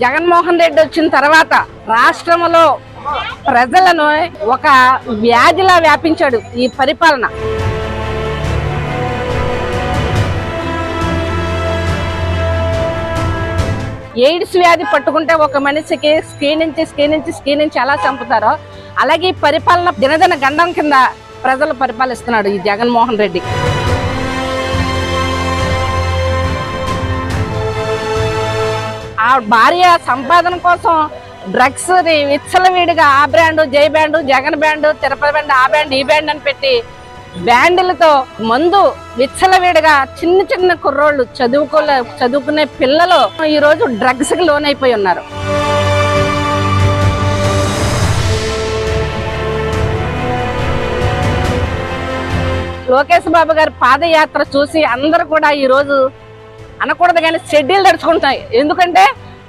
జగన్మోహన్ రెడ్డి వచ్చిన తర్వాత రాష్ట్రంలో ప్రజలను ఒక వ్యాధిలా వ్యాపించాడు ఈ పరిపాలన. ఎయిడ్స్ వ్యాధి పట్టుకుంటే ఒక మనిషికి స్క్రీనించి ఎలా చంపుతారో అలాగే ఈ పరిపాలన దినదిన గండం కింద ప్రజలు పరిపాలిస్తున్నాడు ఈ జగన్మోహన్ రెడ్డి. ఆ భార్య సంపాదన కోసం డ్రగ్స్ విచ్చలవిడిగా ఆ బ్రాండ్, జై band, Jagan band, Tirupati band, ఆ బ్యాండ్, ఈ బ్యాండ్ అని పెట్టి బ్యాండ్లతో మందు విచ్చలవిడిగా చిన్న కుర్రోళ్ళు చదువుకునే పిల్లలు ఈ రోజు డ్రగ్స్ కి లోనైపోయి ఉన్నారు. లోకేష్ బాబు గారి పాదయాత్ర చూసి అందరూ కూడా ఈ రోజు అనకూడదు కానీ షెడ్యూల్ తడుచుకుంటాయి. ఎందుకంటే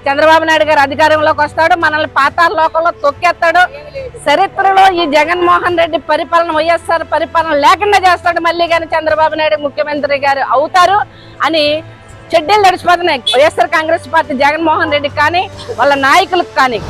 చంద్రబాబు నాయుడు గారు అధికారంలోకి వస్తాడు, మనల్ని పాతాళ లోకంలో తొక్కేస్తాడు, చరిత్రలో ఈ జగన్మోహన్ రెడ్డి పరిపాలన వైఎస్ఆర్ పరిపాలన లేకుండా చేస్తాడు, మళ్ళీ కానీ చంద్రబాబు నాయుడు ముఖ్యమంత్రి గారు అవుతారు అని షెడ్యూల్ తడిచిపోతున్నాయి వైఎస్ఆర్ కాంగ్రెస్ పార్టీ జగన్మోహన్ రెడ్డి కానీ వాళ్ళ నాయకులకు కానీ.